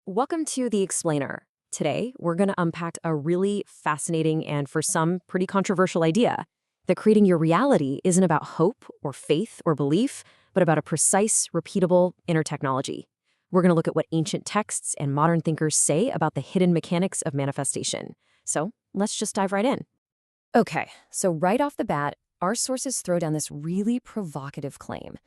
Welcome to The Explainer. Today, we're going to unpack a really fascinating and, for some, pretty controversial idea that creating your reality isn't about hope or faith or belief, but about a precise, repeatable inner technology. We're going to look at what ancient texts and modern thinkers say about the hidden mechanics of manifestation. So, let's just dive right in. Okay, so right off the bat, our sources throw down this really provocative claim.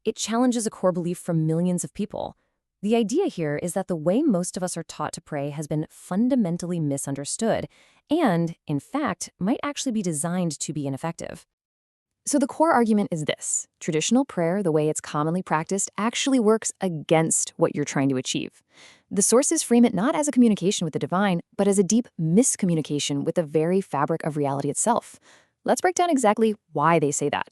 It challenges a core belief from millions of people. The idea here is that the way most of us are taught to pray has been fundamentally misunderstood and, in fact, might actually be designed to be ineffective. So the core argument is this: traditional prayer, the way it's commonly practiced, actually works against what you're trying to achieve. The sources frame it not as a communication with the divine, but as a deep miscommunication with the very fabric of reality itself. Let's break down exactly why they say that.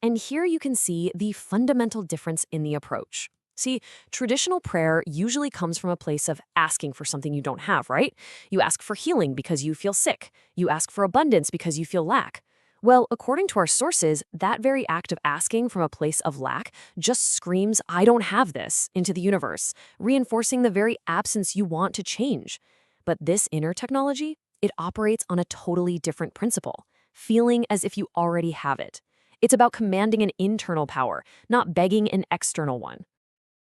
And here you can see the fundamental difference in the approach. See, traditional prayer usually comes from a place of asking for something you don't have, right? You ask for healing because you feel sick. You ask for abundance because you feel lack. Well, according to our sources, that very act of asking from a place of lack just screams, "I don't have this," into the universe, reinforcing the very absence you want to change. But this inner technology, it operates on a totally different principle, feeling as if you already have it. It's about commanding an internal power, not begging an external one.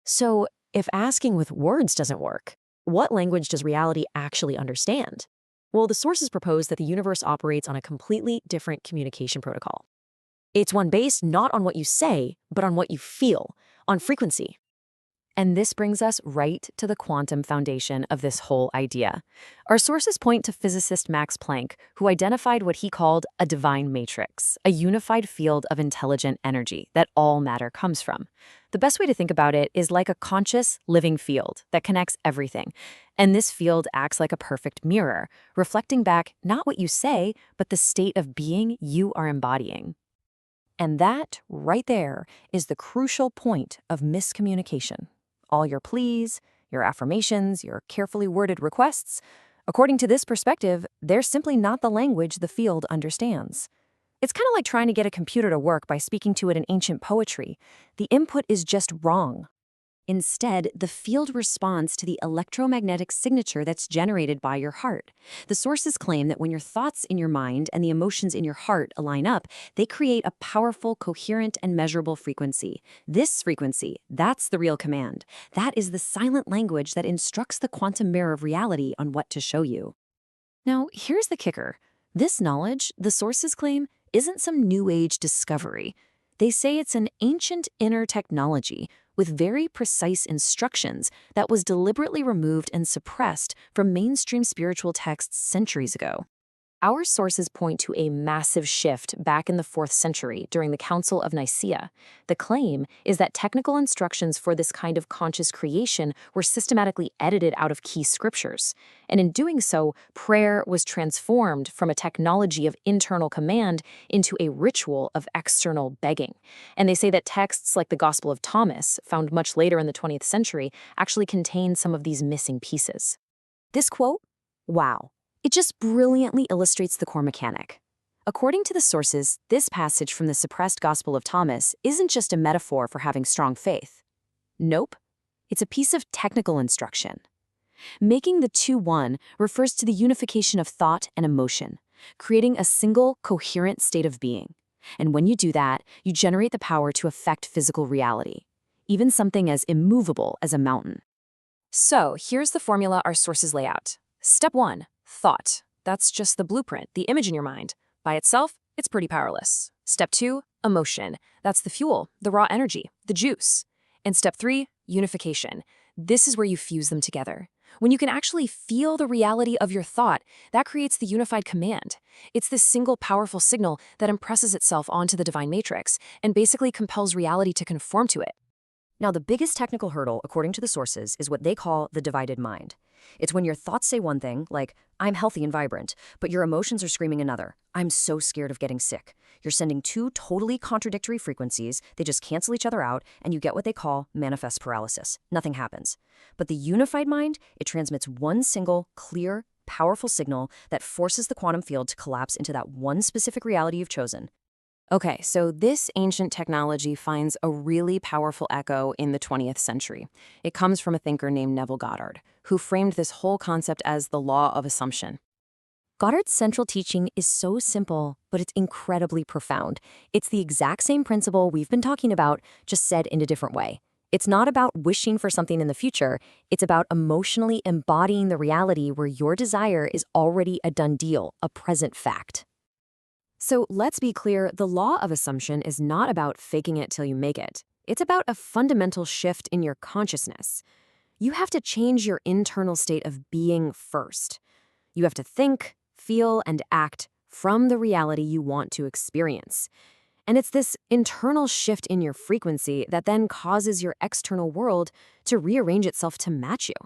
So, if asking with words doesn't work, what language does reality actually understand? Well, the sources propose that the universe operates on a completely different communication protocol. It's one based not on what you say, but on what you feel, on frequency. And this brings us right to the quantum foundation of this whole idea. Our sources point to physicist Max Planck, who identified what he called a divine matrix, a unified field of intelligent energy that all matter comes from. The best way to think about it is like a conscious, living field that connects everything. And this field acts like a perfect mirror, reflecting back not what you say, but the state of being you are embodying. And that, right there, is the crucial point of miscommunication. All your pleas, your affirmations, your carefully worded requests, according to this perspective, they're simply not the language the field understands. It's kind of like trying to get a computer to work by speaking to it in ancient poetry. The input is just wrong. Instead, the field responds to the electromagnetic signature that's generated by your heart. The sources claim that when your thoughts in your mind and the emotions in your heart align up, they create a powerful, coherent, and measurable frequency. This frequency, that's the real command. That is the silent language that instructs the quantum mirror of reality on what to show you. Now, here's the kicker. This knowledge, the sources claim, isn't some new age discovery. They say it's an ancient inner technology with very precise instructions that was deliberately removed and suppressed from mainstream spiritual texts centuries ago. Our sources point to a massive shift back in the 4th century during the Council of Nicaea. The claim is that technical instructions for this kind of conscious creation were systematically edited out of key scriptures. And in doing so, prayer was transformed from a technology of internal command into a ritual of external begging. And they say that texts like the Gospel of Thomas, found much later in the 20th century, actually contain some of these missing pieces. This quote, wow. It just brilliantly illustrates the core mechanic. According to the sources, this passage from the suppressed Gospel of Thomas isn't just a metaphor for having strong faith. Nope, it's a piece of technical instruction. Making the two one refers to the unification of thought and emotion, creating a single, coherent state of being. And when you do that, you generate the power to affect physical reality, even something as immovable as a mountain. So here's the formula our sources lay out. Step 1. Thought. That's just the blueprint, the image in your mind. By itself, it's pretty powerless. Step 2, emotion. That's the fuel, the raw energy, the juice. And step 3, unification. This is where you fuse them together. When you can actually feel the reality of your thought, that creates the unified command. It's this single powerful signal that impresses itself onto the divine matrix and basically compels reality to conform to it. Now, the biggest technical hurdle, according to the sources, is what they call the divided mind. It's when your thoughts say one thing, like, "I'm healthy and vibrant," but your emotions are screaming another, "I'm so scared of getting sick." You're sending two totally contradictory frequencies, they just cancel each other out, and you get what they call manifest paralysis. Nothing happens. But the unified mind, it transmits one single, clear, powerful signal that forces the quantum field to collapse into that one specific reality you've chosen. Okay, so this ancient technology finds a really powerful echo in the 20th century. It comes from a thinker named Neville Goddard, who framed this whole concept as the law of assumption. Goddard's central teaching is so simple, but it's incredibly profound. It's the exact same principle we've been talking about, just said in a different way. It's not about wishing for something in the future. It's about emotionally embodying the reality where your desire is already a done deal, a present fact. So let's be clear, the law of assumption is not about faking it till you make it. It's about a fundamental shift in your consciousness. You have to change your internal state of being first. You have to think, feel, and act from the reality you want to experience. And it's this internal shift in your frequency that then causes your external world to rearrange itself to match you.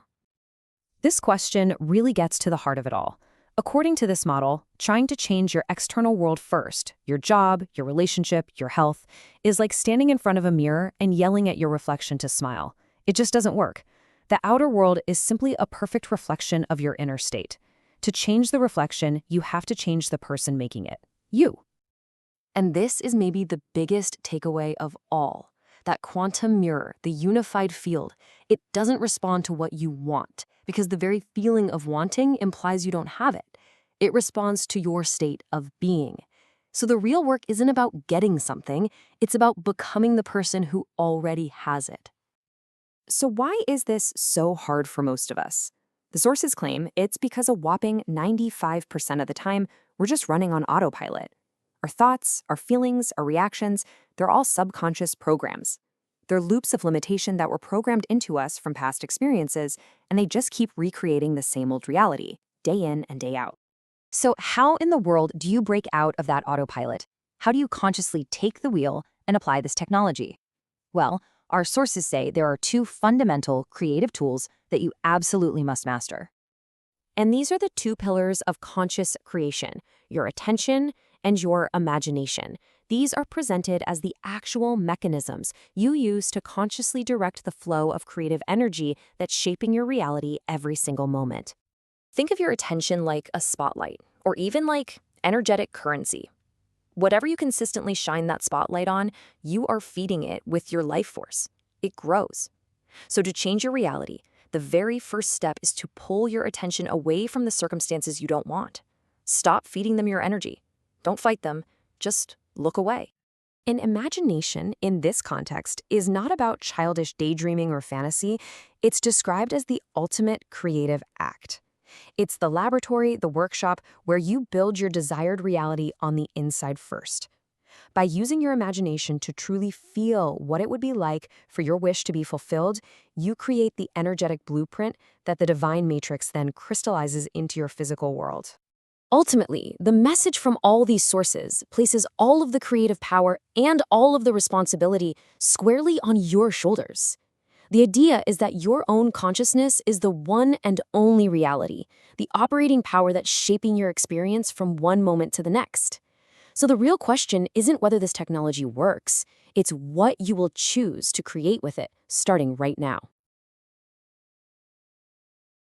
This question really gets to the heart of it all. According to this model, trying to change your external world first, your job, your relationship, your health, is like standing in front of a mirror and yelling at your reflection to smile. It just doesn't work. The outer world is simply a perfect reflection of your inner state. To change the reflection, you have to change the person making it, you. And this is maybe the biggest takeaway of all. That quantum mirror, the unified field, it doesn't respond to what you want, because the very feeling of wanting implies you don't have it. It responds to your state of being. So the real work isn't about getting something, it's about becoming the person who already has it. So why is this so hard for most of us? The sources claim it's because a whopping 95% of the time, we're just running on autopilot. Our thoughts, our feelings, our reactions, they're all subconscious programs. They're loops of limitation that were programmed into us from past experiences, and they just keep recreating the same old reality, day in and day out. So how in the world do you break out of that autopilot? How do you consciously take the wheel and apply this technology? Well, our sources say there are two fundamental creative tools that you absolutely must master. And these are the two pillars of conscious creation, your attention and your imagination. These are presented as the actual mechanisms you use to consciously direct the flow of creative energy that's shaping your reality every single moment. Think of your attention like a spotlight, or even like energetic currency. Whatever you consistently shine that spotlight on, you are feeding it with your life force. It grows. So to change your reality, the very first step is to pull your attention away from the circumstances you don't want. Stop feeding them your energy. Don't fight them, just look away. And imagination, in this context, is not about childish daydreaming or fantasy. It's described as the ultimate creative act. It's the laboratory, the workshop, where you build your desired reality on the inside first. By using your imagination to truly feel what it would be like for your wish to be fulfilled, you create the energetic blueprint that the divine matrix then crystallizes into your physical world. Ultimately, the message from all these sources places all of the creative power and all of the responsibility squarely on your shoulders. The idea is that your own consciousness is the one and only reality, the operating power that's shaping your experience from one moment to the next. So the real question isn't whether this technology works, it's what you will choose to create with it, starting right now.